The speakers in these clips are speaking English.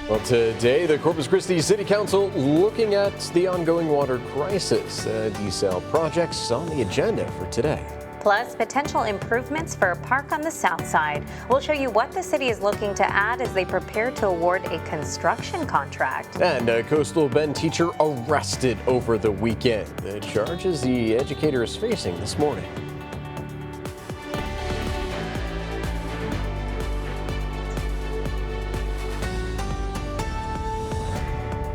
Well, today, the Corpus Christi City Council looking at the ongoing water crisis. Desal projects on the agenda for today. Plus, potential improvements for a park on the south side. We'll show you what the city is looking to add as they prepare to award a construction contract. And a Coastal Bend teacher arrested over the weekend. The charges the educator is facing this morning.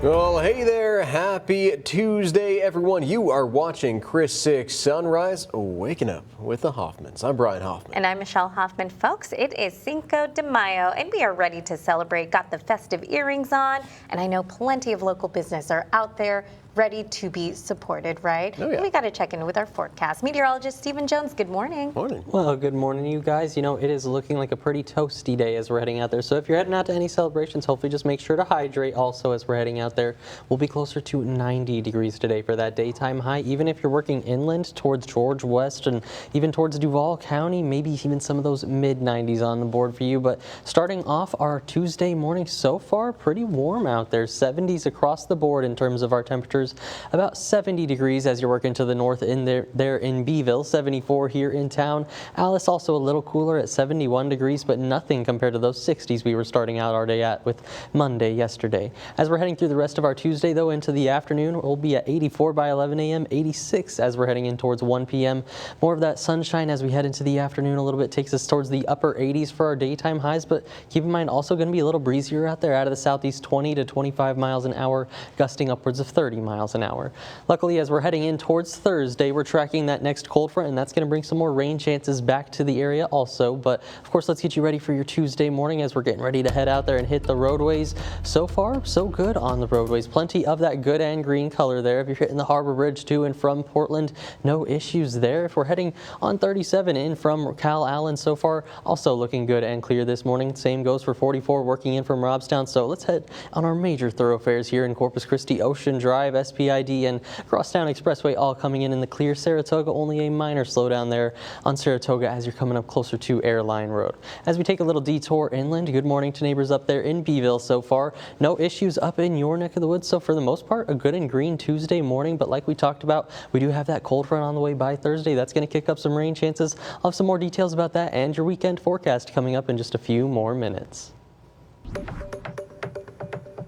Well, hey there. Happy Tuesday, everyone. You are watching Chris 6 Sunrise, waking up with the Hoffmans. I'm Brian Hoffman. And I'm Michelle Hoffman. Folks, it is Cinco de Mayo, and we are ready to celebrate. Got the festive earrings on, and I know plenty of local business are out there ready to be supported, right? Oh, yeah. We got to check in with our forecast. Meteorologist Stephen Jones, good morning. Morning. Well, good morning, you guys. You know, it is looking like a pretty toasty day as we're heading out there. So if you're heading out to any celebrations, hopefully just make sure to hydrate also as we're heading out there. We'll be closer to 90 degrees today for that daytime high. Even if you're working inland towards George West and even towards Duval County, maybe even some of those mid-90s on the board for you. But starting off our Tuesday morning so far, pretty warm out there. 70s across the board in terms of our temperatures. About 70 degrees as you're working to the north in there in Beeville, 74 here in town. Alice also a little cooler at 71 degrees, but nothing compared to those 60s we were starting out our day at with Monday yesterday. As we're heading through the rest of our Tuesday, though, into the afternoon, we'll be at 84 by 11 a.m., 86 as we're heading in towards 1 p.m. More of that sunshine as we head into the afternoon a little bit takes us towards the upper 80s for our daytime highs, but keep in mind also going to be a little breezier out there out of the southeast, 20 to 25 miles an hour, gusting upwards of 30 miles an hour. Luckily, as we're heading in towards Thursday, we're tracking that next cold front, and that's going to bring some more rain chances back to the area also. But of course, let's get you ready for your Tuesday morning as we're getting ready to head out there and hit the roadways. So far, so good on the roadways. Plenty of that good and green color there. If you're hitting the Harbor Bridge to and from Portland, no issues there. If we're heading on 37 in from Cal Allen, so far also looking good and clear this morning. Same goes for 44 working in from Robstown. So let's head on our major thoroughfares here in Corpus Christi. Ocean Drive, SPID, and Crosstown Expressway all coming in the clear. Saratoga, only a minor slowdown there on Saratoga as you're coming up closer to Airline Road. As we take a little detour inland, good morning to neighbors up there in Beeville so far. No issues up in your neck of the woods, so for the most part, a good and green Tuesday morning. But like we talked about, we do have that cold front on the way by Thursday. That's going to kick up some rain chances. I'll have some more details about that and your weekend forecast coming up in just a few more minutes.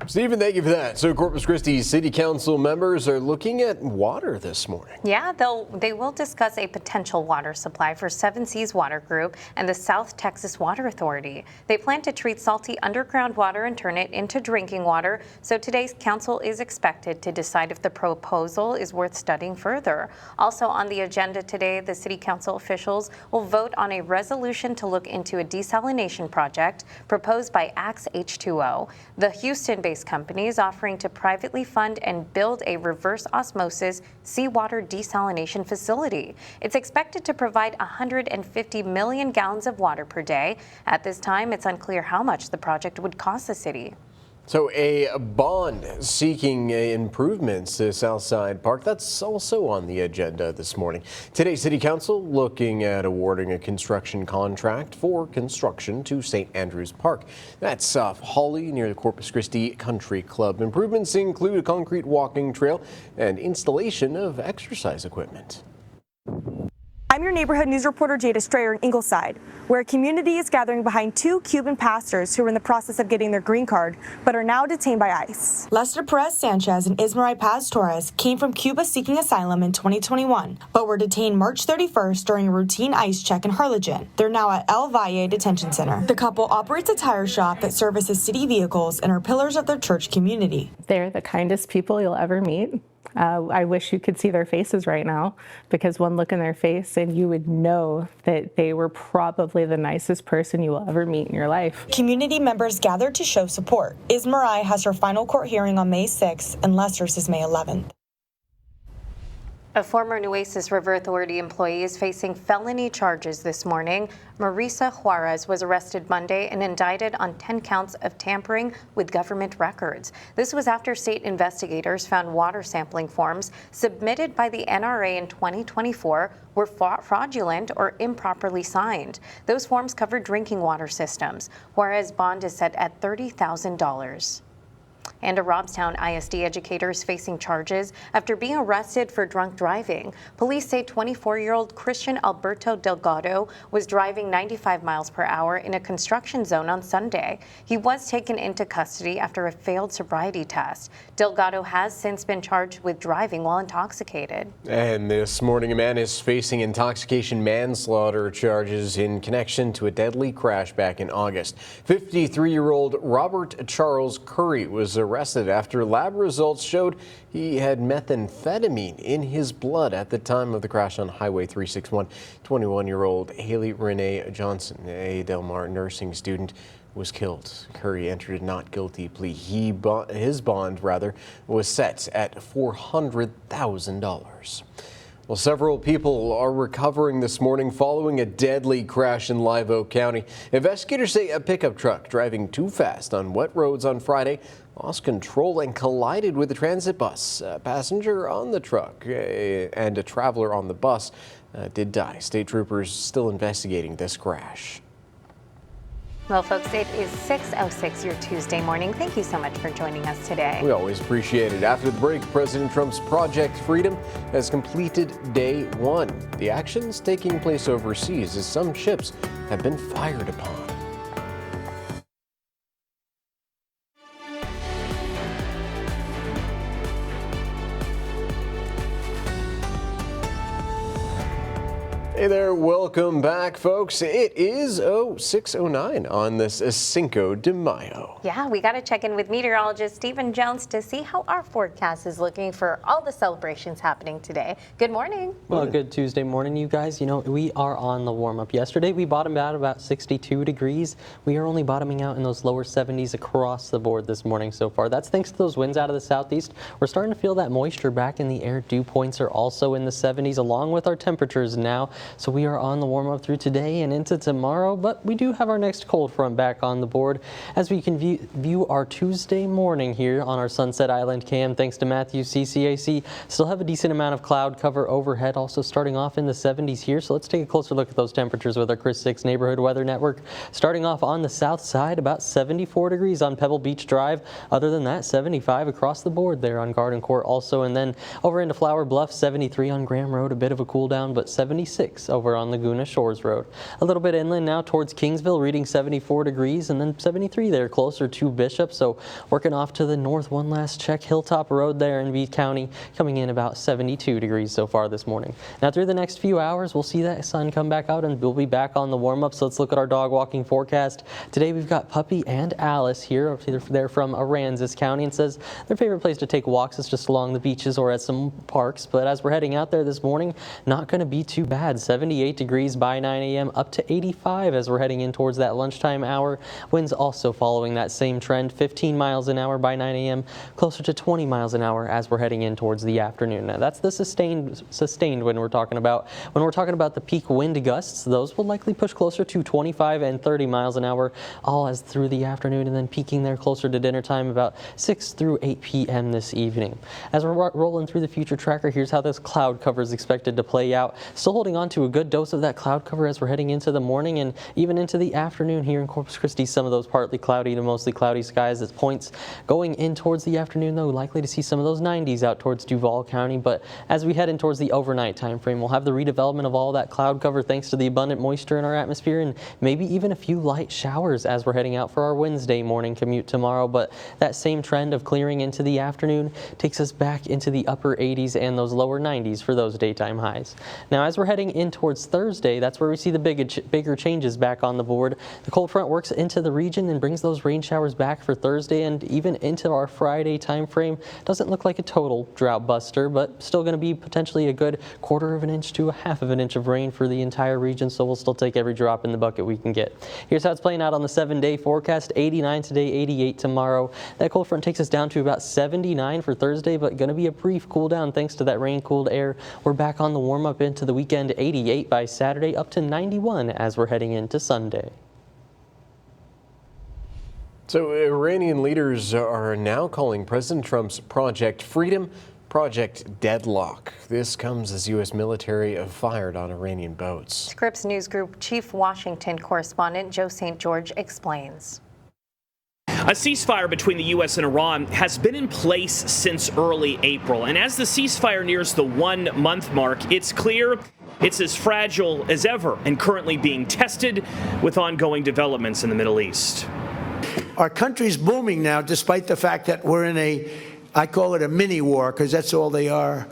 Stephen, thank you for that. So Corpus Christi City Council members are looking at water this morning. Yeah, they will discuss a potential water supply for Seven Seas Water Group and the South Texas Water Authority. They plan to treat salty underground water and turn it into drinking water. So today's council is expected to decide if the proposal is worth studying further. Also on the agenda today, the City Council officials will vote on a resolution to look into a desalination project proposed by Axe H2O. The Houston-based company is offering to privately fund and build a reverse osmosis seawater desalination facility. It's expected to provide 150 million gallons of water per day. At this time, it's unclear how much the project would cost the city. So a bond seeking improvements to Southside Park, that's also on the agenda this morning. Today, City Council looking at awarding a construction contract for construction to St. Andrews Park. That's off Holly near the Corpus Christi Country Club. Improvements include a concrete walking trail and installation of exercise equipment. I'm your neighborhood news reporter Jada Strayer in Ingleside, where a community is gathering behind two Cuban pastors who are in the process of getting their green card, but are now detained by ICE. Lester Perez Sanchez and Ismaray Paz Torres came from Cuba seeking asylum in 2021, but were detained March 31st during a routine ICE check in Harlingen. They're now at El Valle Detention Center. The couple operates a tire shop that services city vehicles and are pillars of their church community. They're the kindest people you'll ever meet. I wish you could see their faces right now, because one look in their face and you would know that they were probably the nicest person you will ever meet in your life. Community members gathered to show support. Ismaray has her final court hearing on May 6th and Lester's is May 11th. A former Nueces River Authority employee is facing felony charges this morning. Marisa Juarez was arrested Monday and indicted on 10 counts of tampering with government records. This was after state investigators found water sampling forms submitted by the NRA in 2024 were fraudulent or improperly signed. Those forms covered drinking water systems. Juarez's bond is set at $30,000. And a Robstown ISD educator is facing charges after being arrested for drunk driving. Police say 24-year-old Christian Alberto Delgado was driving 95 miles per hour in a construction zone on Sunday. He was taken into custody after a failed sobriety test. Delgado has since been charged with driving while intoxicated. And this morning, a man is facing intoxication manslaughter charges in connection to a deadly crash back in August. 53-year-old Robert Charles Curry was arrested after lab results showed he had methamphetamine in his blood at the time of the crash on Highway 361. 21-year-old Haley Renee Johnson, a Del Mar nursing student, was killed. Curry entered a not guilty plea. His bond was set at $400,000. Well, several people are recovering this morning following a deadly crash in Live Oak County. Investigators say a pickup truck driving too fast on wet roads on Friday lost control and collided with a transit bus. A passenger on the truck and a traveler on the bus did die. State troopers still investigating this crash. Well, folks, it is 6:06 your Tuesday morning. Thank you so much for joining us today. We always appreciate it. After the break, President Trump's Project Freedom has completed day one. The actions taking place overseas as some ships have been fired upon. Hey there, welcome back, folks. It is 6:09 on this Cinco de Mayo. Yeah, we got to check in with meteorologist Stephen Jones to see how our forecast is looking for all the celebrations happening today. Good morning. Well, good Tuesday morning, you guys. You know, we are on the warm-up. Yesterday, we bottomed out about 62 degrees. We are only bottoming out in those lower 70s across the board this morning so far. That's thanks to those winds out of the southeast. We're starting to feel that moisture back in the air. Dew points are also in the 70s, along with our temperatures now. So we are on the warm-up through today and into tomorrow, but we do have our next cold front back on the board as we can view our Tuesday morning here on our Sunset Island cam. Thanks to Matthew CCAC, still have a decent amount of cloud cover overhead, also starting off in the 70s here. So let's take a closer look at those temperatures with our Chris 6 Neighborhood Weather Network. Starting off on the south side, about 74 degrees on Pebble Beach Drive. Other than that, 75 across the board there on Garden Court also. And then over into Flower Bluff, 73 on Graham Road, a bit of a cool down, but 76 over on Laguna Shores Road. A little bit inland now towards Kingsville, reading 74 degrees, and then 73 there closer to Bishop. So working off to the north, one last check, Hilltop Road there in Bede County, coming in about 72 degrees so far this morning. Now through the next few hours, we'll see that sun come back out and we'll be back on the warm-up. So let's look at our dog walking forecast. Today we've got Puppy and Alice here. They're from Aransas County, and says their favorite place to take walks is just along the beaches or at some parks. But as we're heading out there this morning, not going to be too bad. 78 degrees by 9 a.m. up to 85 as we're heading in towards that lunchtime hour. Winds also following that same trend, 15 miles an hour by 9 a.m. closer to 20 miles an hour as we're heading in towards the afternoon. Now that's the sustained wind we're talking about. When we're talking about the peak wind gusts, those will likely push closer to 25 and 30 miles an hour all as through the afternoon, and then peaking there closer to dinner time about 6 through 8 p.m. this evening. As we're rolling through the future tracker, here's how this cloud cover is expected to play out. Still holding on to a good dose of that cloud cover as we're heading into the morning and even into the afternoon here in Corpus Christi. Some of those partly cloudy to mostly cloudy skies at points. Going in towards the afternoon, though, likely to see some of those 90s out towards Duval County. But as we head in towards the overnight time frame, we'll have the redevelopment of all that cloud cover thanks to the abundant moisture in our atmosphere, and maybe even a few light showers as we're heading out for our Wednesday morning commute tomorrow. But that same trend of clearing into the afternoon takes us back into the upper 80s and those lower 90s for those daytime highs. Now as we're heading in towards Thursday, that's where we see the bigger changes back on the board. The cold front works into the region and brings those rain showers back for Thursday and even into our Friday time frame. Doesn't look like a total drought buster, but still going to be potentially a good 1/4 of an inch to 1/2 of an inch of rain for the entire region, so we'll still take every drop in the bucket we can get. Here's how it's playing out on the 7-day forecast. 89 today, 88 tomorrow. That cold front takes us down to about 79 for Thursday, but going to be a brief cool down thanks to that rain-cooled air. We're back on the warm-up into the weekend. 88 by Saturday, up to 91 as we're heading into Sunday. So Iranian leaders are now calling President Trump's Project Freedom Project Deadlock. This comes as U.S. military fired on Iranian boats. Scripps News Group Chief Washington correspondent Joe St. George explains. A ceasefire between the U.S. and Iran has been in place since early April, and as the ceasefire nears the 1-month mark, it's clear it's as fragile as ever and currently being tested with ongoing developments in the Middle East. Our country's booming now, despite the fact that we're in I call it a mini war, because that's all they are.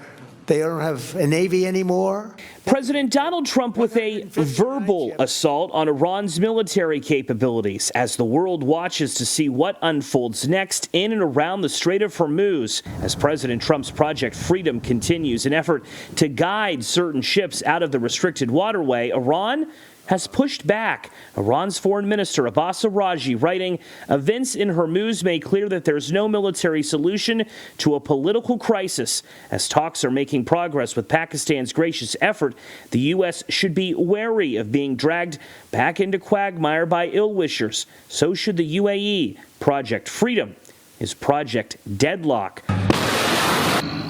They don't have a navy anymore. President Donald Trump with a verbal assault on Iran's military capabilities as the world watches to see what unfolds next in and around the Strait of Hormuz. As President Trump's Project Freedom continues, an effort to guide certain ships out of the restricted waterway, Iran has pushed back. Iran's Foreign Minister Abbas Araghchi writing, events in Hormuz make clear that there's no military solution to a political crisis. As talks are making progress with Pakistan's gracious effort, the U.S. should be wary of being dragged back into quagmire by ill-wishers. So should the UAE. Project Freedom is Project Deadlock.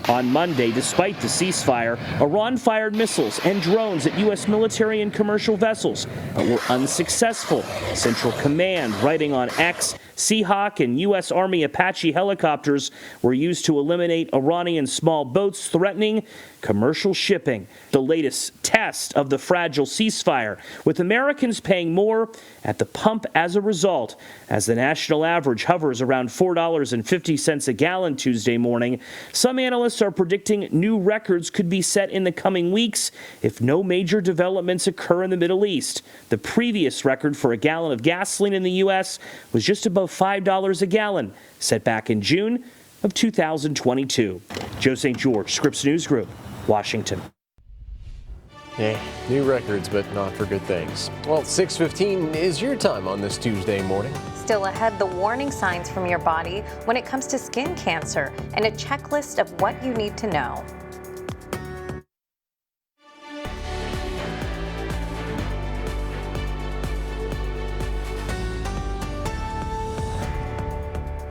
On Monday, despite the ceasefire, Iran fired missiles and drones at U.S. military and commercial vessels, but were unsuccessful. Central Command writing on X, Seahawk and U.S. Army Apache helicopters were used to eliminate Iranian small boats threatening commercial shipping. The latest test of the fragile ceasefire, with Americans paying more at the pump as a result. As the national average hovers around $4.50 a gallon Tuesday morning, some analysts are predicting new records could be set in the coming weeks if no major developments occur in the Middle East. The previous record for a gallon of gasoline in the U.S. was just above $5 a gallon, set back in June of 2022. Joe St. George, Scripps News Group, Washington. Yeah, new records, but not for good things. Well, 6:15 is your time on this Tuesday morning. Still ahead, the warning signs from your body when it comes to skin cancer and a checklist of what you need to know.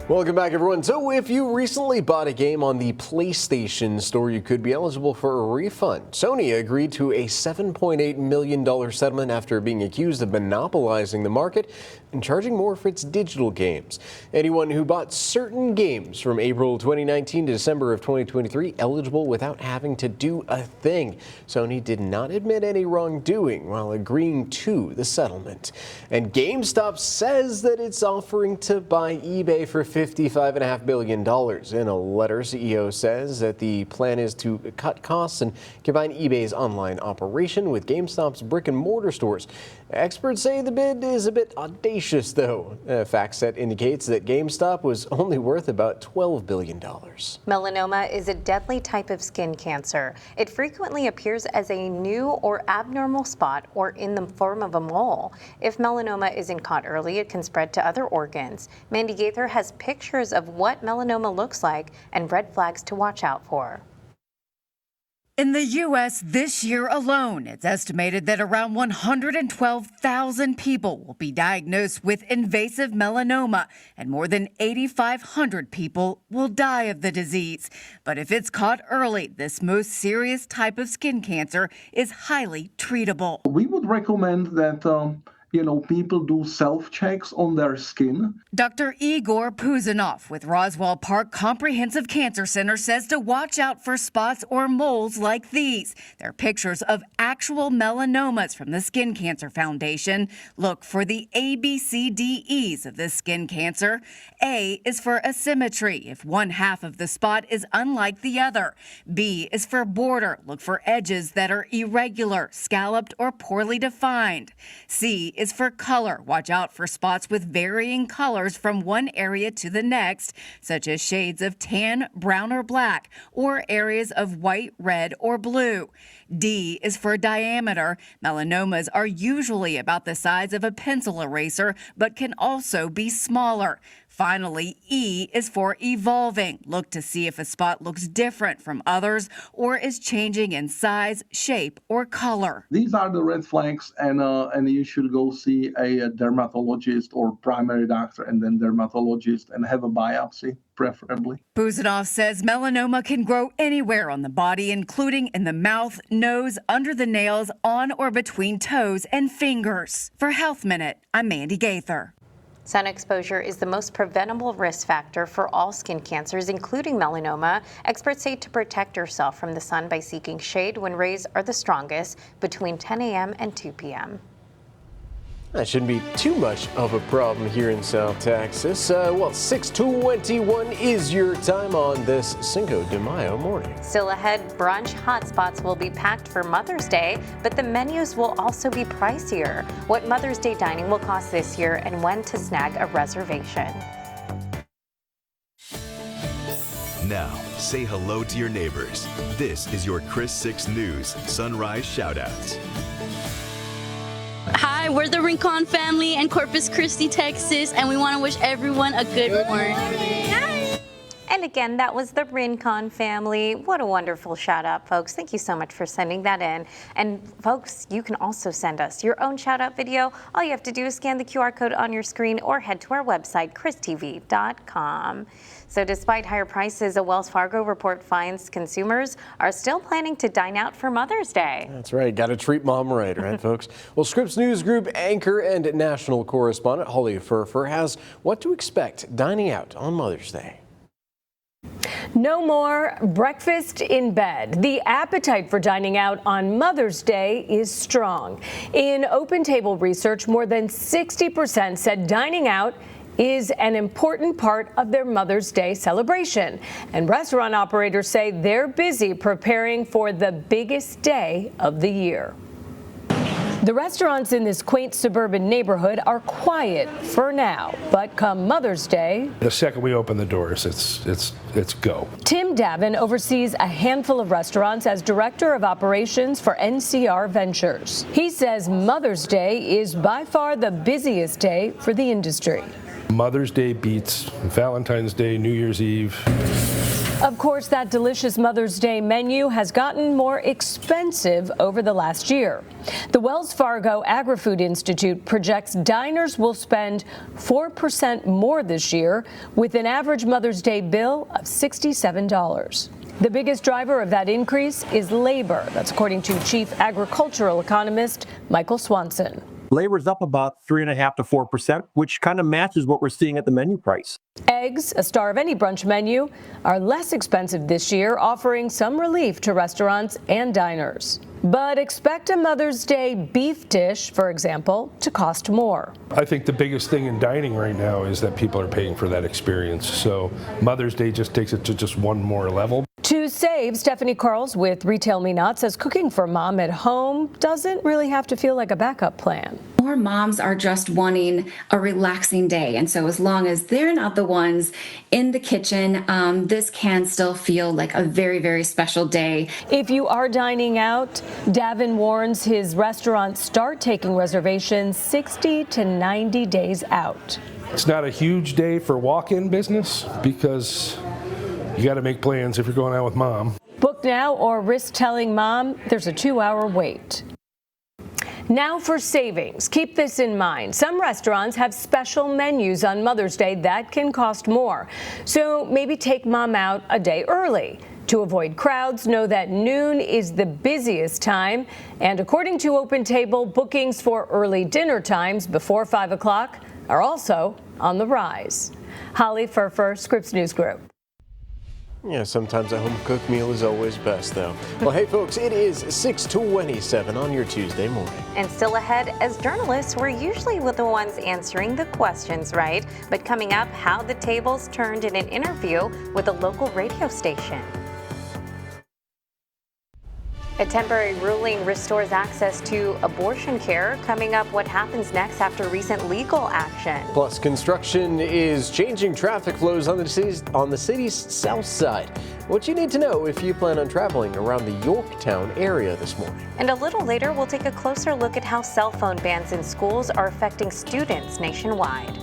Welcome back, everyone. So if you recently bought a game on the PlayStation Store, you could be eligible for a refund. Sony agreed to a $7.8 million settlement after being accused of monopolizing the market and charging more for its digital games. Anyone who bought certain games from April 2019 to December of 2023 eligible without having to do a thing. Sony did not admit any wrongdoing while agreeing to the settlement. And GameStop says that it's offering to buy eBay for $55.5 billion. In a letter, CEO says that the plan is to cut costs and combine eBay's online operation with GameStop's brick-and-mortar stores. Experts say the bid is a bit audacious, though. FactSet indicates that GameStop was only worth about $12 billion. Melanoma is a deadly type of skin cancer. It frequently appears as a new or abnormal spot or in the form of a mole. If melanoma isn't caught early, it can spread to other organs. Mandy Gaither has pictures of what melanoma looks like and red flags to watch out for. In the U.S. this year alone, it's estimated that around 112,000 people will be diagnosed with invasive melanoma, and more than 8,500 people will die of the disease. But if it's caught early, this most serious type of skin cancer is highly treatable. We would recommend that people do self-checks on their skin. Dr. Igor Puzanov with Roswell Park Comprehensive Cancer Center says to watch out for spots or moles like these. They're pictures of actual melanomas from the Skin Cancer Foundation. Look for the ABCDEs of this skin cancer. A is for asymmetry, if one half of the spot is unlike the other. B is for border. Look for edges that are irregular, scalloped, or poorly defined. C is for color. Watch out for spots with varying colors from one area to the next, such as shades of tan, brown, or black, or areas of white, red, or blue. D is for diameter. Melanomas are usually about the size of a pencil eraser, but can also be smaller. Finally, E is for evolving. Look to see if a spot looks different from others or is changing in size, shape, or color. These are the red flags, and you should go see a dermatologist or primary doctor and then dermatologist and have a biopsy, preferably. Buzanov says melanoma can grow anywhere on the body, including in the mouth, nose, under the nails, on or between toes and fingers. For Health Minute, I'm Mandy Gaither. Sun exposure is the most preventable risk factor for all skin cancers, including melanoma. Experts say to protect yourself from the sun by seeking shade when rays are the strongest between 10 a.m. and 2 p.m. That shouldn't be too much of a problem here in South Texas. Well, 6:21 is your time on this Cinco de Mayo morning. Still ahead, brunch hotspots will be packed for Mother's Day, but the menus will also be pricier. What Mother's Day dining will cost this year and when to snag a reservation. Now, say hello to your neighbors. This is your Chris 6 News Sunrise Shoutouts. Hi, we're the Rincon family in Corpus Christi, Texas, and we want to wish everyone a good morning. And again, that was the Rincon family. What a wonderful shout out, folks. Thank you so much for sending that in. And folks, you can also send us your own shout out video. All you have to do is scan the QR code on your screen or head to our website, christv.com. So despite higher prices, a Wells Fargo report finds consumers are still planning to dine out for Mother's Day. That's right. Got to treat mom right, right, folks? Well, Scripps News Group anchor and national correspondent Holly Furfer has what to expect dining out on Mother's Day. No more breakfast in bed. The appetite for dining out on Mother's Day is strong. In Open Table research, more than 60% said dining out is an important part of their Mother's Day celebration. And restaurant operators say they're busy preparing for the biggest day of the year. The restaurants in this quaint suburban neighborhood are quiet for now, but come Mother's Day, the second we open the doors, it's go. Tim Davin oversees a handful of restaurants as director of operations for NCR Ventures. He says Mother's Day is by far the busiest day for the industry. Mother's Day beats Valentine's Day, New Year's Eve. Of course, that delicious Mother's Day menu has gotten more expensive over the last year. The Wells Fargo Agri-Food Institute projects diners will spend 4% more this year, with an average Mother's Day bill of $67. The biggest driver of that increase is labor. That's according to Chief Agricultural Economist Michael Swanson. Labor is up about 3.5% to 4%, which kind of matches what we're seeing at the menu price. Eggs, a star of any brunch menu, are less expensive this year, offering some relief to restaurants and diners. But expect a Mother's Day beef dish, for example, to cost more. I think the biggest thing in dining right now is that people are paying for that experience. So Mother's Day just takes it to just one more level. To save, Stephanie Carls with Retail Me Not says cooking for mom at home doesn't really have to feel like a backup plan. More moms are just wanting a relaxing day. And so as long as they're not the ones in the kitchen, this can still feel like a very, very special day. If you are dining out, Davin warns his restaurants start taking reservations 60 to 90 days out. It's not a huge day for walk-in business because you got to make plans if you're going out with mom. Book now or risk telling mom there's a 2-hour wait. Now for savings. Keep this in mind. Some restaurants have special menus on Mother's Day that can cost more. So maybe take mom out a day early. To avoid crowds, know that noon is the busiest time. And according to Open Table, bookings for early dinner times before 5 o'clock are also on the rise. Holly Furfer, Scripps News Group. Yeah, sometimes a home-cooked meal is always best, though. Well, hey, folks, it is 6:27 on your Tuesday morning. And still ahead, as journalists, we're usually the ones answering the questions, right? But coming up, how the tables turned in an interview with a local radio station. A temporary ruling restores access to abortion care. Coming up, what happens next after recent legal action. Plus, construction is changing traffic flows on the city's south side. What you need to know if you plan on traveling around the Yorktown area this morning. And a little later, we'll take a closer look at how cell phone bans in schools are affecting students nationwide.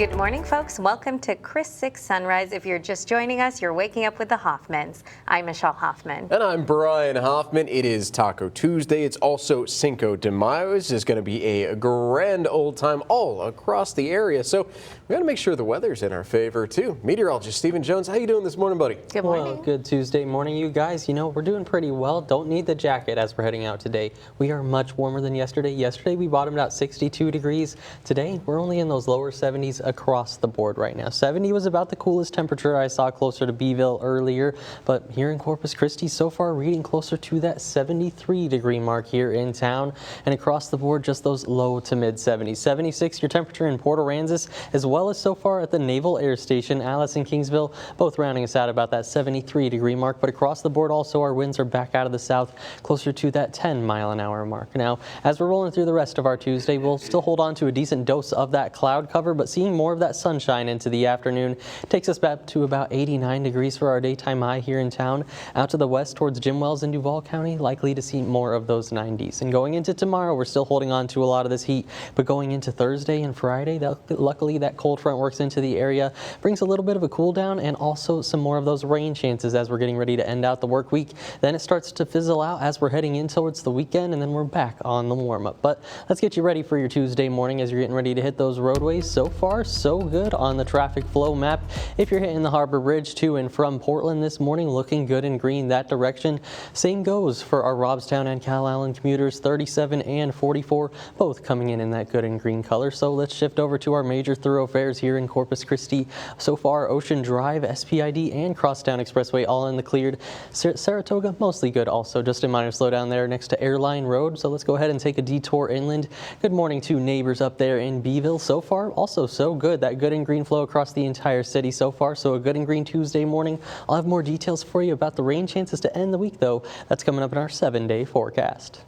Good morning, folks. Welcome to Chris 6 Sunrise. If you're just joining us, you're waking up with the Hoffmans. I'm Michelle Hoffman. And I'm Brian Hoffman. It is Taco Tuesday. It's also Cinco de Mayo. This is going to be a grand old time all across the area. So we got to make sure the weather's in our favor, too. Meteorologist Stephen Jones, how you doing this morning, buddy? Good morning. Well, good Tuesday morning, you guys. You know, we're doing pretty well. Don't need the jacket as we're heading out today. We are much warmer than yesterday. Yesterday, we bottomed out 62 degrees. Today, we're only in those lower 70s across the board right now. 70 was about the coolest temperature I saw closer to Beeville earlier, but here in Corpus Christi, so far reading closer to that 73-degree mark here in town, and across the board, just those low to mid 70s. 76 your temperature in Port Aransas, as well as so far at the Naval Air Station, Alice and Kingsville, both rounding us out about that 73-degree mark, but across the board also our winds are back out of the south, closer to that 10-mile-an-hour mark. Now, as we're rolling through the rest of our Tuesday, we'll still hold on to a decent dose of that cloud cover, but seeing more of that sunshine into the afternoon takes us back to about 89 degrees for our daytime high here in town. Out to the west towards Jim Wells in Duval County, likely to see more of those 90s. And going into tomorrow, we're still holding on to a lot of this heat, but going into Thursday and Friday, luckily that cold front works into the area, brings a little bit of a cool down and also some more of those rain chances as we're getting ready to end out the work week. Then it starts to fizzle out as we're heading in towards the weekend, and then we're back on the warm up. But let's get you ready for your Tuesday morning as you're getting ready to hit those roadways. So far, so good on the traffic flow map. If you're hitting the Harbor Bridge to and from Portland this morning, looking good and green that direction. Same goes for our Robstown and Calallen commuters, 37 and 44, both coming in that good and green color. So let's shift over to our major thoroughfares here in Corpus Christi. So far, Ocean Drive, SPID, and Crosstown Expressway all in the cleared. Saratoga, mostly good also, just a minor slowdown there next to Airline Road. So let's go ahead and take a detour inland. Good morning to neighbors up there in Beeville. So far, also so good. That good and green flow across the entire city so far. So a good and green Tuesday morning. I'll have more details for you about the rain chances to end the week, though. That's coming up in our 7-day forecast.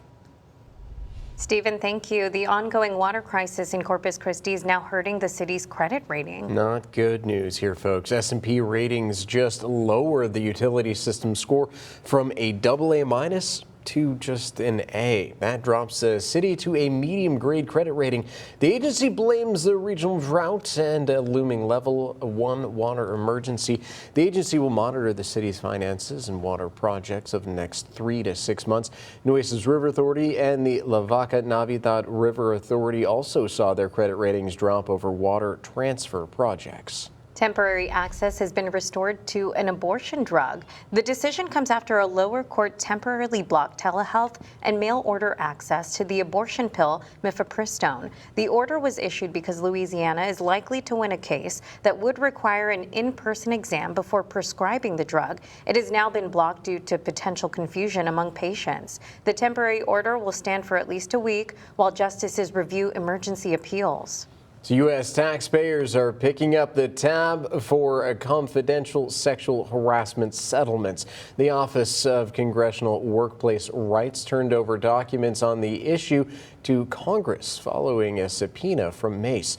Stephen, thank you. The ongoing water crisis in Corpus Christi is now hurting the city's credit rating. Not good news here, folks. S&P ratings just lowered the utility system score from a AA- to just an A. That drops the city to a medium-grade credit rating. The agency blames the regional drought and a looming level 1 water emergency. The agency will monitor the city's finances and water projects over the next 3 to 6 months. Nueces River Authority and the Lavaca Navidad River Authority also saw their credit ratings drop over water transfer projects. Temporary access has been restored to an abortion drug. The decision comes after a lower court temporarily blocked telehealth and mail order access to the abortion pill mifepristone. The order was issued because Louisiana is likely to win a case that would require an in-person exam before prescribing the drug. It has now been blocked due to potential confusion among patients. The temporary order will stand for at least a week while justices review emergency appeals. So U.S. taxpayers are picking up the tab for confidential sexual harassment settlements. The Office of Congressional Workplace Rights turned over documents on the issue to Congress following a subpoena from Mace.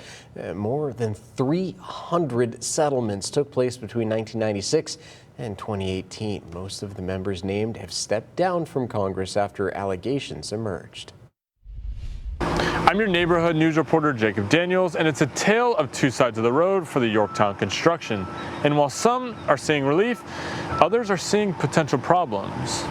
More than 300 settlements took place between 1996 and 2018. Most of the members named have stepped down from Congress after allegations emerged. I'm your neighborhood news reporter, Jacob Daniels, and it's a tale of two sides of the road for the Yorktown construction. And while some are seeing relief, others are seeing potential problems.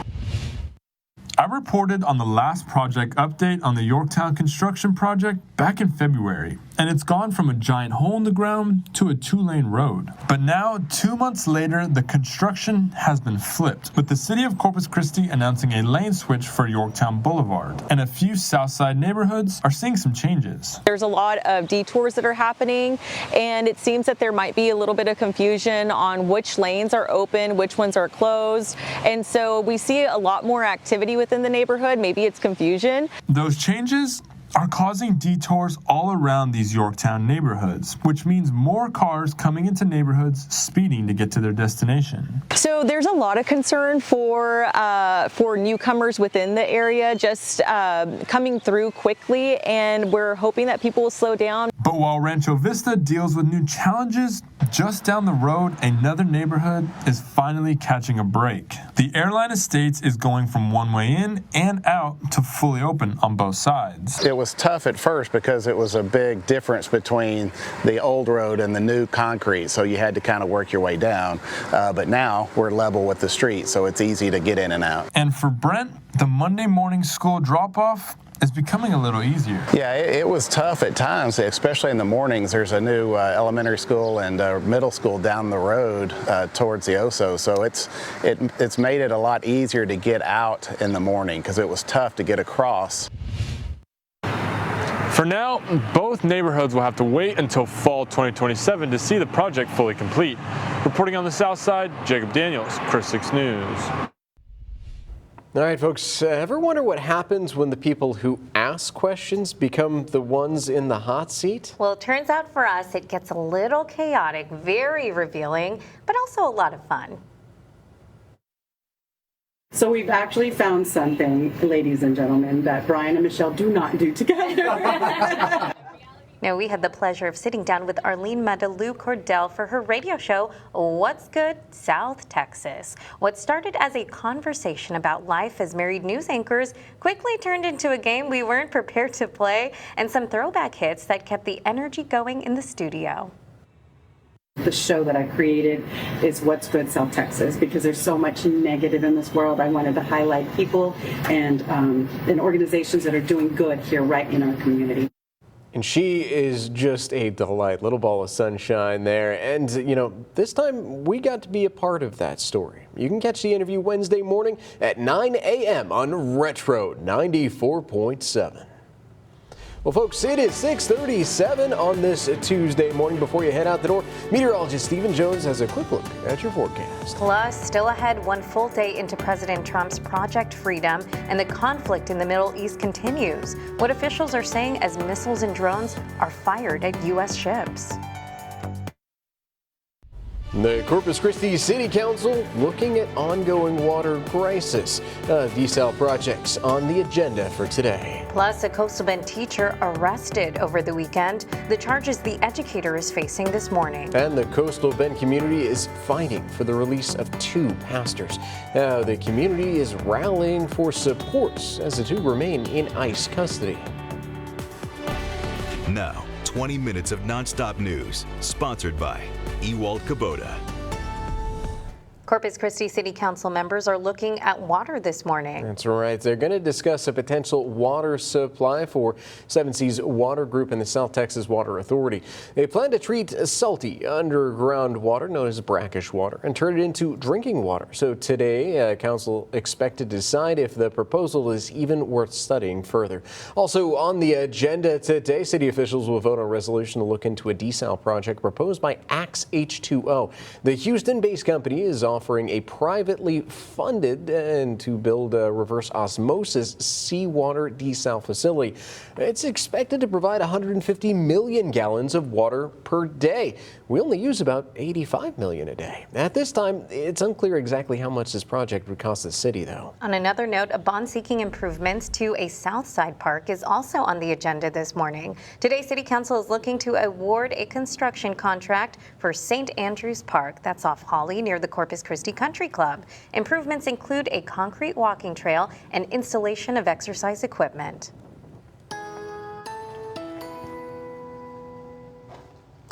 I reported on the last project update on the Yorktown construction project back in February, and it's gone from a giant hole in the ground to a 2-lane road. But now, 2 months later, the construction has been flipped, with the city of Corpus Christi announcing a lane switch for Yorktown Boulevard, and a few Southside neighborhoods are seeing some changes. There's a lot of detours that are happening, and it seems that there might be a little bit of confusion on which lanes are open, which ones are closed, and so we see a lot more activity within the neighborhood. Maybe it's confusion. Those changes are causing detours all around these Yorktown neighborhoods, which means more cars coming into neighborhoods speeding to get to their destination. So there's a lot of concern for newcomers within the area just coming through quickly, and we're hoping that people will slow down. But while Rancho Vista deals with new challenges, just down the road, another neighborhood is finally catching a break. The Airline Estates is going from one way in and out to fully open on both sides. It was tough at first because it was a big difference between the old road and the new concrete, so you had to kind of work your way down. But now we're level with the street, so it's easy to get in and out. And for Brent, the Monday morning school drop-off is becoming a little easier. Yeah, it was tough at times, especially in the mornings. There's a new elementary school and middle school down the road towards the Oso, so it's made it a lot easier to get out in the morning because it was tough to get across. For now, both neighborhoods will have to wait until fall 2027 to see the project fully complete. Reporting on the south side, Jacob Daniels, Chris 6 News. All right, folks, ever wonder what happens when the people who ask questions become the ones in the hot seat? Well, it turns out for us, it gets a little chaotic, very revealing, but also a lot of fun. So we've actually found something, ladies and gentlemen, that Brian and Michelle do not do together. Now, we had the pleasure of sitting down with Arlene Mandalou Cordell for her radio show, What's Good, South Texas. What started as a conversation about life as married news anchors quickly turned into a game we weren't prepared to play, and some throwback hits that kept the energy going in the studio. The show that I created is What's Good, South Texas, because there's so much negative in this world. I wanted to highlight people and organizations that are doing good here right in our community. And she is just a delight, little ball of sunshine there. And, you know, this time we got to be a part of that story. You can catch the interview Wednesday morning at 9 a.m. on Retro 94.7. Well, folks, it is 6:37 on this Tuesday morning. Before you head out the door, meteorologist Stephen Jones has a quick look at your forecast. Plus, still ahead, one full day into President Trump's Project Freedom, and the conflict in the Middle East continues. What officials are saying as missiles and drones are fired at U.S. ships. The Corpus Christi City Council looking at ongoing water crisis. Desal projects on the agenda for today. Plus, a Coastal Bend teacher arrested over the weekend. The charges the educator is facing this morning. And the Coastal Bend community is fighting for the release of 2 pastors. Now, the community is rallying for support as the 2 remain in ICE custody. Now, 20 minutes of nonstop news, sponsored by Ewald Kubota. Corpus Christi City Council members are looking at water this morning. That's right. They're going to discuss a potential water supply for Seven Seas Water Group and the South Texas Water Authority. They plan to treat salty underground water known as brackish water and turn it into drinking water. So today, Council expected to decide if the proposal is even worth studying further. Also on the agenda today, city officials will vote on a resolution to look into a desal project proposed by Axe H2O. The Houston-based company is offering a privately funded and to build a reverse osmosis seawater desal facility. It's expected to provide 150 million gallons of water per day. We only use about 85 million a day. At this time, it's unclear exactly how much this project would cost the city, though. On another note, a bond seeking improvements to a Southside park is also on the agenda this morning. Today, City Council is looking to award a construction contract for St. Andrews Park. That's off Holly near the Corpus Christi Country Club. Improvements include a concrete walking trail and installation of exercise equipment.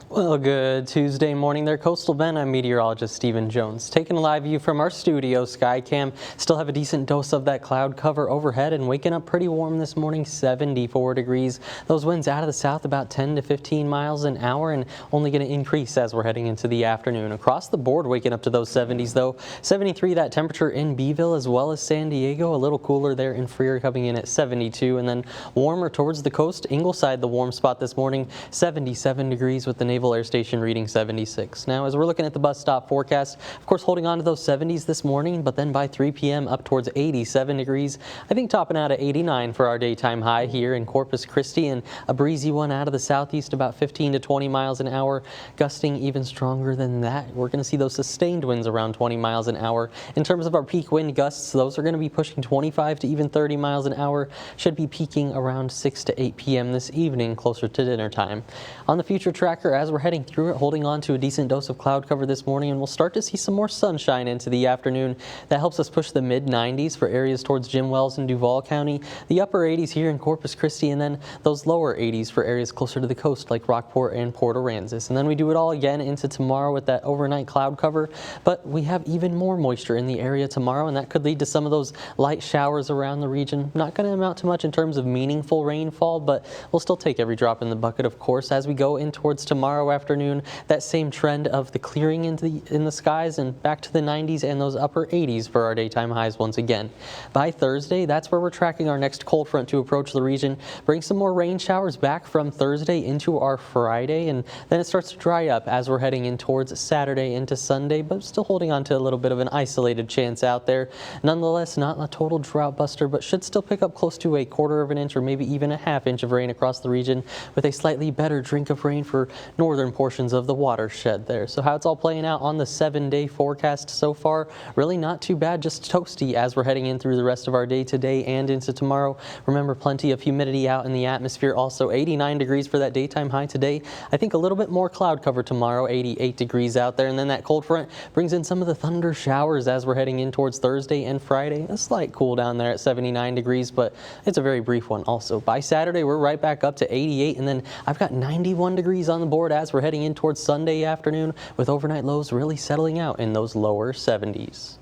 Well, good Tuesday morning there, Coastal Bend. I'm meteorologist Stephen Jones. Taking a live view from our studio, Skycam. Still have a decent dose of that cloud cover overhead and waking up pretty warm this morning, 74 degrees. Those winds out of the south about 10 to 15 miles an hour and only going to increase as we're heading into the afternoon. Across the board, waking up to those 70s though. 73 that temperature in Beeville as well as San Diego. A little cooler there in Freer coming in at 72, and then warmer towards the coast. Ingleside, the warm spot this morning, 77 degrees with the Naval Air Station reading 76. Now, as we're looking at the bus stop forecast, of course, holding on to those 70s this morning, but then by 3 p.m. up towards 87 degrees. I think topping out at 89 for our daytime high here in Corpus Christi, and a breezy one out of the southeast about 15 to 20 miles an hour, gusting even stronger than that. We're going to see those sustained winds around 20 miles an hour. In terms of our peak wind gusts, those are going to be pushing 25 to even 30 miles an hour. Should be peaking around 6 to 8 p.m. this evening, closer to dinner time. On the future tracker, as we're we're heading through it, holding on to a decent dose of cloud cover this morning, and we'll start to see some more sunshine into the afternoon. That helps us push the mid-90s for areas towards Jim Wells and Duval County, the upper 80s here in Corpus Christi, and then those lower 80s for areas closer to the coast like Rockport and Port Aransas. And then we do it all again into tomorrow with that overnight cloud cover, but we have even more moisture in the area tomorrow, and that could lead to some of those light showers around the region. Not going to amount to much in terms of meaningful rainfall, but we'll still take every drop in the bucket, of course, as we go in towards tomorrow afternoon. That same trend of the clearing in the skies and back to the 90s and those upper 80s for our daytime highs once again. By Thursday, that's where we're tracking our next cold front to approach the region, bring some more rain showers back from Thursday into our Friday, and then it starts to dry up as we're heading in towards Saturday into Sunday, but still holding on to a little bit of an isolated chance out there. Nonetheless, not a total drought buster, but should still pick up close to a quarter of an inch or maybe even a half inch of rain across the region, with a slightly better drink of rain for northern portions of the watershed there. So how it's all playing out on the 7-day forecast so far, really not too bad, just toasty as we're heading in through the rest of our day today and into tomorrow. Remember, plenty of humidity out in the atmosphere. Also 89 degrees for that daytime high today. I think a little bit more cloud cover tomorrow, 88 degrees out there. And then that cold front brings in some of the thunder showers as we're heading in towards Thursday and Friday. A slight cool down there at 79 degrees, but it's a very brief one also. By Saturday, we're right back up to 88, and then I've got 91 degrees on the board as we're heading in towards Sunday afternoon, with overnight lows really settling out in those lower 70s.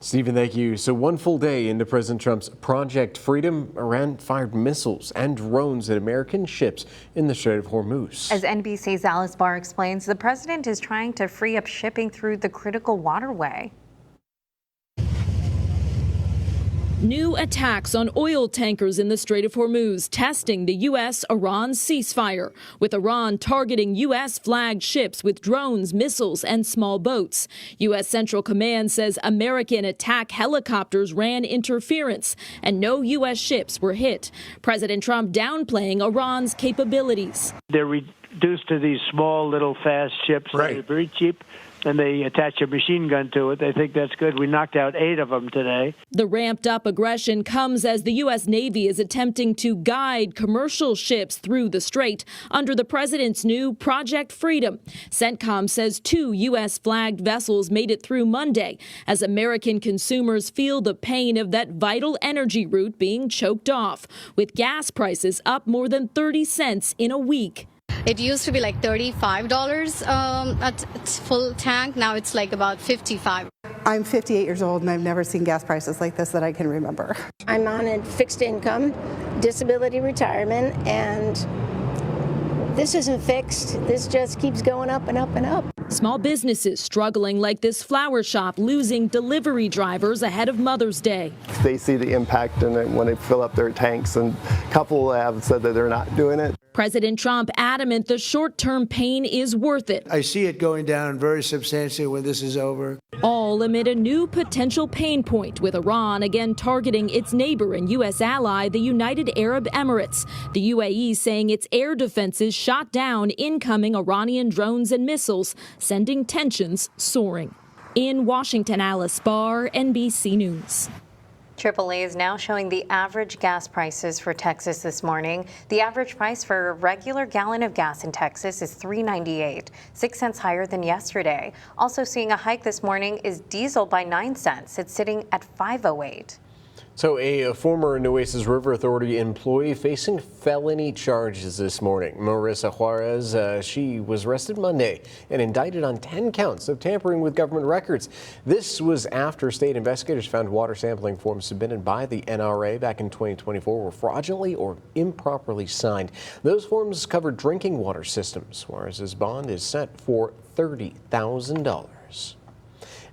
Stephen, thank you. So one full day into President Trump's Project Freedom, Iran fired missiles and drones at American ships in the Strait of Hormuz. As NBC's Alice Barr explains, the president is trying to free up shipping through the critical waterway. New attacks on oil tankers in the Strait of Hormuz, testing the U.S.-Iran ceasefire, with Iran targeting U.S.-flagged ships with drones, missiles, and small boats. U.S. Central Command says American attack helicopters ran interference, and no U.S. ships were hit. President Trump downplaying Iran's capabilities. They're reduced to these small, little, fast ships that are very cheap, and they attach a machine gun to it. They think that's good. We knocked out 8 of them today. The ramped-up aggression comes as the U.S. Navy is attempting to guide commercial ships through the strait under the president's new Project Freedom. CENTCOM says 2 U.S.-flagged vessels made it through Monday as American consumers feel the pain of that vital energy route being choked off, with gas prices up more than 30 cents in a week. It used to be like $35 at full tank. Now it's like about $55. I'm 58 years old and I've never seen gas prices like this that I can remember. I'm on a fixed income, disability retirement, and this isn't fixed. This just keeps going up and up and up. Small businesses struggling, like this flower shop losing delivery drivers ahead of Mother's Day. They see the impact in it when they fill up their tanks, and a couple have said that they're not doing it. President Trump adamant the short-term pain is worth it. I see it going down very substantially when this is over. All amid a new potential pain point, with Iran again targeting its neighbor and U.S. ally, the United Arab Emirates. The UAE saying its air defenses shot down incoming Iranian drones and missiles, sending tensions soaring. In Washington, Alice Barr, NBC News. AAA is now showing the average gas prices for Texas this morning. The average price for a regular gallon of gas in Texas is $3.98, 6 cents higher than yesterday. Also seeing a hike this morning is diesel by 9 cents. It's sitting at $5.08. So a former Nueces River Authority employee facing felony charges this morning. Marissa Juarez, she was arrested Monday and indicted on 10 counts of tampering with government records. This was after state investigators found water sampling forms submitted by the NRA back in 2024 were fraudulently or improperly signed. Those forms covered drinking water systems. Juarez's bond is set for $30,000.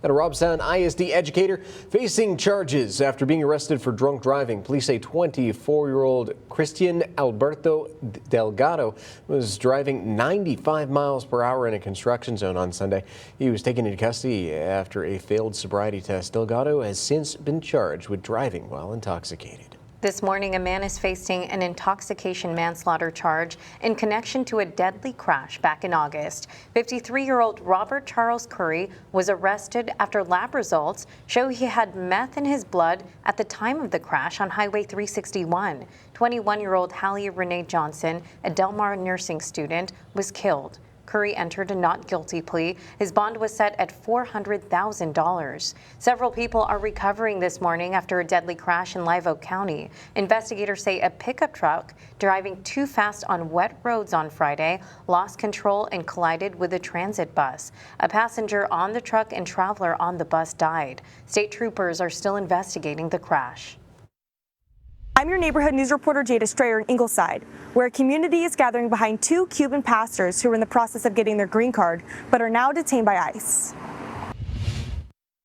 And a Robstown ISD educator facing charges after being arrested for drunk driving. Police say 24-year-old Christian Alberto Delgado was driving 95 miles per hour in a construction zone on Sunday. He was taken into custody after a failed sobriety test. Delgado has since been charged with driving while intoxicated. This morning, a man is facing an intoxication manslaughter charge in connection to a deadly crash back in August. 53-year-old Robert Charles Curry was arrested after lab results show he had meth in his blood at the time of the crash on Highway 361. 21-year-old Hallie Renee Johnson, a Del Mar nursing student, was killed. Curry entered a not guilty plea. His bond was set at $400,000. Several people are recovering this morning after a deadly crash in Live Oak County. Investigators say a pickup truck driving too fast on wet roads on Friday lost control and collided with a transit bus. A passenger on the truck and traveler on the bus died. State troopers are still investigating the crash. I'm your neighborhood news reporter, Jada Strayer in Ingleside, where a community is gathering behind two Cuban pastors who are in the process of getting their green card, but are now detained by ICE.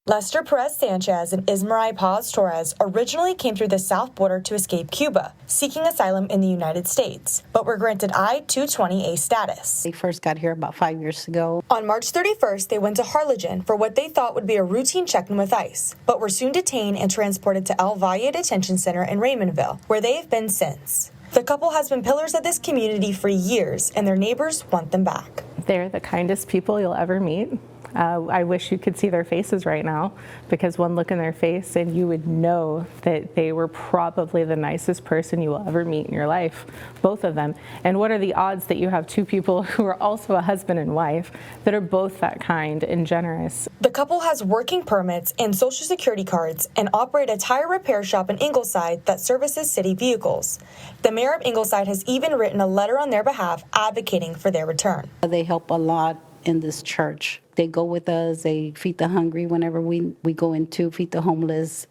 Lester Perez Sanchez and Ismael Paz Torres originally came through the south border to escape Cuba, seeking asylum in the United States, but were granted I-220A status. They first got here about 5 years ago. On March 31st, they went to Harlingen for what they thought would be a routine check-in with ICE, but were soon detained and transported to El Valle Detention Center in Raymondville, where they have been since. The couple has been pillars of this community for years, and their neighbors want them back. They're the kindest people you'll ever meet. I wish you could see their faces right now, because one look in their face and you would know that they were probably the nicest person you will ever meet in your life, both of them. And what are the odds that you have two people who are also a husband and wife that are both that kind and generous? The couple has working permits and Social Security cards and operate a tire repair shop in Ingleside that services city vehicles. The mayor of Ingleside has even written a letter on their behalf advocating for their return. They help a lot in this church. They go with us, they feed the hungry whenever we go into, feed the homeless,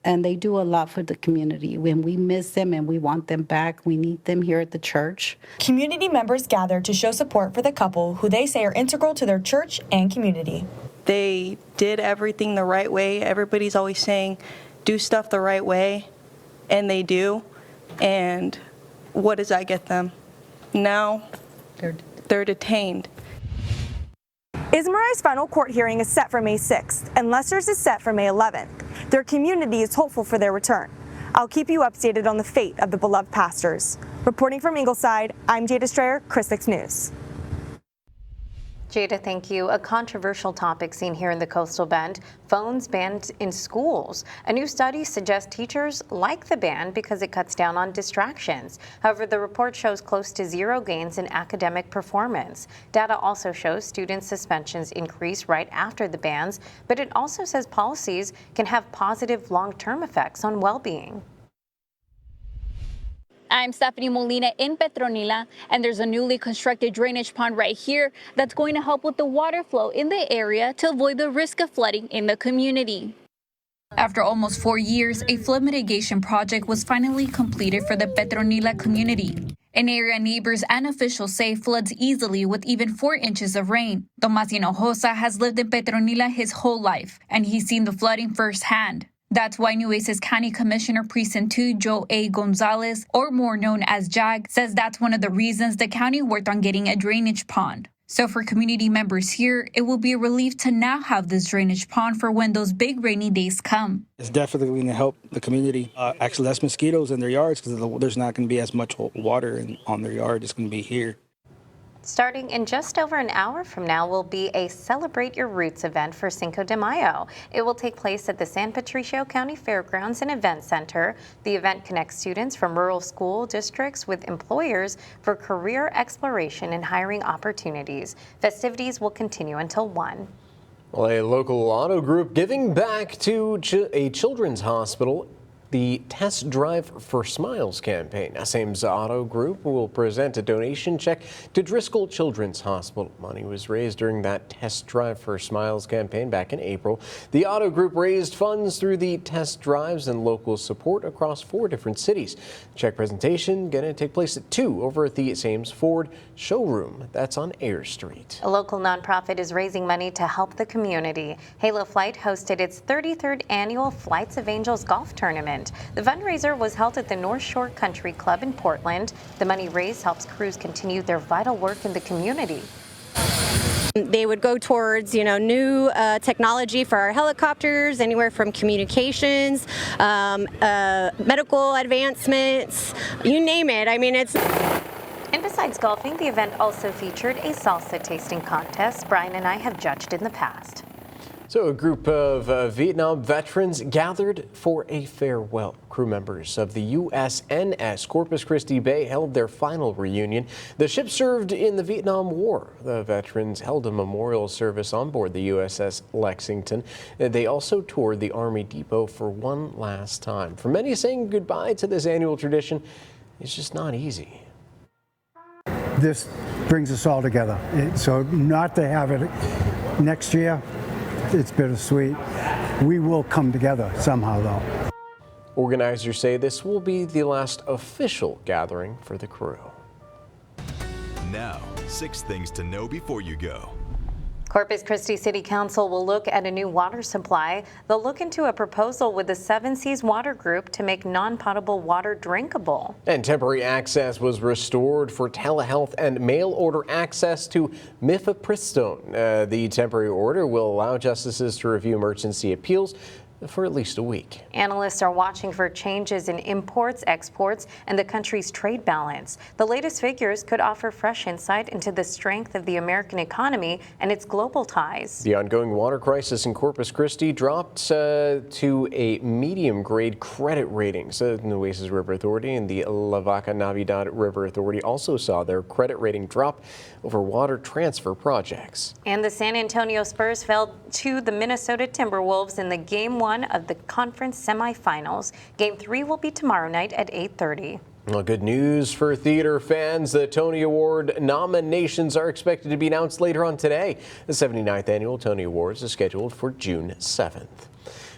and they do a lot for the community. When we miss them and we want them back, we need them here at the church. Community members gathered to show support for the couple, who they say are integral to their church and community. They did everything the right way. Everybody's always saying, do stuff the right way, and they do. And what does that get them? Now they're detained. Ismarai's final court hearing is set for May 6th, and Lester's is set for May 11th. Their community is hopeful for their return. I'll keep you updated on the fate of the beloved pastors. Reporting from Ingleside, I'm Jada Strayer, Chris 6 News. Jada, thank you. A controversial topic seen here in the Coastal Bend, phones banned in schools. A new study suggests teachers like the ban because it cuts down on distractions. However, the report shows close to zero gains in academic performance. Data also shows student suspensions increase right after the bans, but it also says policies can have positive long-term effects on well-being. I'm Stephanie Molina in Petronila, and there's a newly constructed drainage pond right here that's going to help with the water flow in the area to avoid the risk of flooding in the community. After almost 4 years, a flood mitigation project was finally completed for the Petronila community. An area neighbors and officials say floods easily with even 4 inches of rain. Tomas Hinojosa has lived in Petronila his whole life, and he's seen the flooding firsthand. That's why Nueces County Commissioner Precinct 2 Joe A. Gonzalez, or more known as JAG, says that's one of the reasons the county worked on getting a drainage pond. So for community members here, it will be a relief to now have this drainage pond for when those big rainy days come. It's definitely going to help the community. Actually, less mosquitoes in their yards because there's not going to be as much water on their yard. It's going to be here. Starting in just over an hour from now will be a Celebrate Your Roots event for Cinco de Mayo. It will take place at the San Patricio County Fairgrounds and Event Center. The event connects students from rural school districts with employers for career exploration and hiring opportunities. Festivities will continue until 1. Well, a local auto group giving back to a children's hospital. The Test Drive for Smiles campaign. Ames Auto Group will present a donation check to Driscoll Children's Hospital. Money was raised during that Test Drive for Smiles campaign back in April. The Auto Group raised funds through the test drives and local support across 4 different cities. The check presentation going to take place at 2 over at the Ames Ford showroom. That's on Air Street. A local nonprofit is raising money to help the community. Halo Flight hosted its 33rd annual Flights of Angels golf tournament. The fundraiser was held at the North Shore Country Club in Portland. The money raised helps crews continue their vital work in the community. They would go towards, new technology for our helicopters, anywhere from communications, medical advancements, you name it. I mean, it's... And besides golfing, the event also featured a salsa tasting contest Brian and I have judged in the past. So a group of Vietnam veterans gathered for a farewell. Crew members of the USNS Corpus Christi Bay held their final reunion. The ship served in the Vietnam War. The veterans held a memorial service on board the USS Lexington. They also toured the Army Depot for one last time. For many, saying goodbye to this annual tradition is just not easy. This brings us all together. So not to have it next year, it's bittersweet. We will come together somehow, though. Organizers say this will be the last official gathering for the crew. Now, 6 things to know before you go. Corpus Christi City Council will look at a new water supply. They'll look into a proposal with the Seven Seas Water Group to make non-potable water drinkable. And temporary access was restored for telehealth and mail order access to mifepristone. The temporary order will allow justices to review emergency appeals for at least a week. Analysts are watching for changes in imports, exports, and the country's trade balance. The latest figures could offer fresh insight into the strength of the American economy and its global ties. The ongoing water crisis in Corpus Christi dropped to a medium-grade credit rating. So the Nueces River Authority and the Lavaca Navidad River Authority also saw their credit rating drop over water transfer projects. And the San Antonio Spurs fell to the Minnesota Timberwolves in the Game 1 of the conference semifinals. Game 3 will be tomorrow night at 8:30. Well, good news for theater fans. The Tony Award nominations are expected to be announced later on today. The 79th annual Tony Awards is scheduled for June 7th.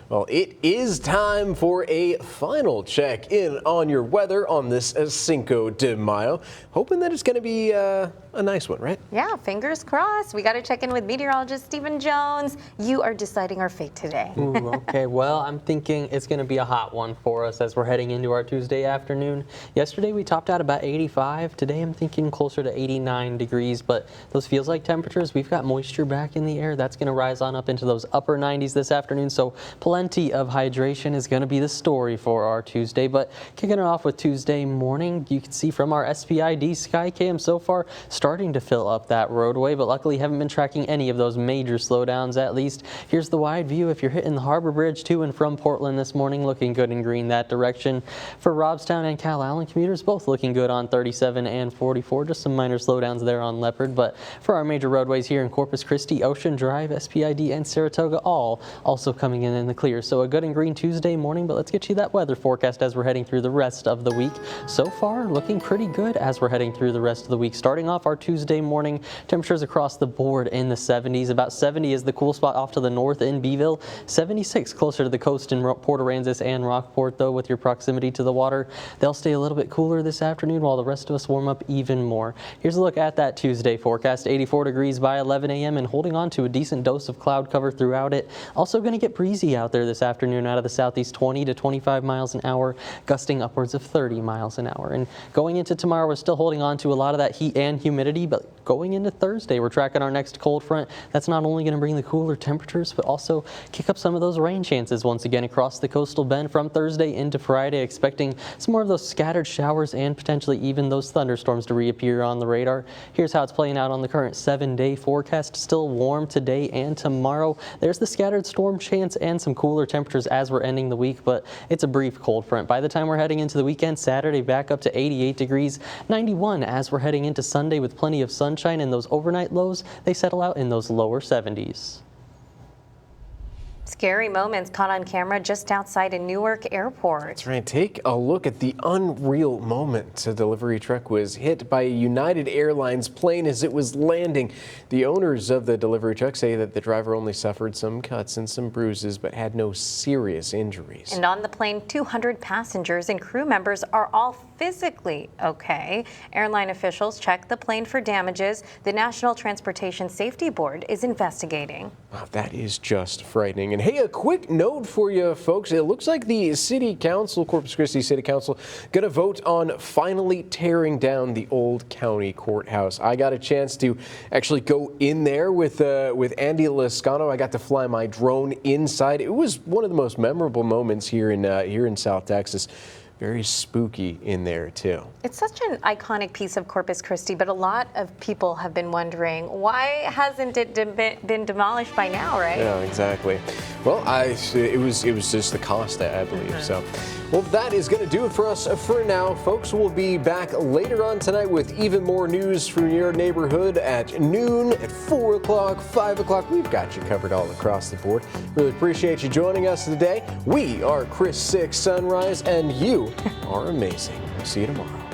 Well, it is time for a final check in on your weather on this Cinco de Mayo. Hoping that it's going to be a nice one, right? Yeah, fingers crossed. We got to check in with meteorologist Stephen Jones. You are deciding our fate today. Ooh, okay, well, I'm thinking it's going to be a hot one for us as we're heading into our Tuesday afternoon. Yesterday we topped out about 85. Today I'm thinking closer to 89 degrees, but those feels like temperatures, we've got moisture back in the air. That's going to rise on up into those upper 90s this afternoon, so plenty of hydration is going to be the story for our Tuesday. But kicking it off with Tuesday morning, you can see from our SPID Skycam so far starting to fill up that roadway, but luckily haven't been tracking any of those major slowdowns at least. Here's the wide view if you're hitting the Harbor Bridge to and from Portland this morning, looking good in green that direction. For Robstown and Calallen commuters, both looking good on 37 and 44, just some minor slowdowns there on Leopard. But for our major roadways here in Corpus Christi, Ocean Drive, SPID, and Saratoga all also coming in the clear. So a good and green Tuesday morning, but let's get you that weather forecast as we're heading through the rest of the week. So far, looking pretty good as we're heading through the rest of the week. Starting off our Tuesday morning, temperatures across the board in the 70s. About 70 is the cool spot off to the north in Beeville. 76 closer to the coast in Port Aransas and Rockport, though, with your proximity to the water. They'll stay a little bit cooler this afternoon while the rest of us warm up even more. Here's a look at that Tuesday forecast. 84 degrees by 11 a.m. and holding on to a decent dose of cloud cover throughout it. Also going to get breezy out there this afternoon out of the southeast, 20 to 25 miles an hour, gusting upwards of 30 miles an hour. And going into tomorrow, we're still holding on to a lot of that heat and humidity, but going into Thursday, we're tracking our next cold front. That's not only going to bring the cooler temperatures, but also kick up some of those rain chances once again across the coastal bend from Thursday into Friday, expecting some more of those scattered showers and potentially even those thunderstorms to reappear on the radar. Here's how it's playing out on the current 7-day forecast. Still warm today and tomorrow. There's the scattered storm chance and some cooler temperatures as we're ending the week, but it's a brief cold front. By the time we're heading into the weekend, Saturday back up to 88 degrees, 91 as we're heading into Sunday with plenty of sunshine, and those overnight lows, they settle out in those lower 70s. Scary moments caught on camera just outside a Newark airport. That's right. Take a look at the unreal moment. A delivery truck was hit by a United Airlines plane as it was landing. The owners of the delivery truck say that the driver only suffered some cuts and some bruises, but had no serious injuries. And on the plane, 200 passengers and crew members are all physically okay. Airline officials checked the plane for damages. The National Transportation Safety Board is investigating. Wow, that is just frightening. And hey, a quick note for you folks. It looks like the City Council, Corpus Christi City Council, going to vote on finally tearing down the old county courthouse. I got a chance to actually go in there with Andy Lascano. I got to fly my drone inside. It was one of the most memorable moments here in South Texas. Very spooky in there, too. It's such an iconic piece of Corpus Christi, but a lot of people have been wondering, why hasn't it been demolished by now, right? Yeah, exactly. Well, it was just the cost, I believe. So, well, that is going to do it for us for now, folks. We'll be back later on tonight with even more news from your neighborhood at noon, at 4 o'clock, 5 o'clock. We've got you covered all across the board. Really appreciate you joining us today. We are Chris 6 Sunrise, and you are amazing. We'll see you tomorrow.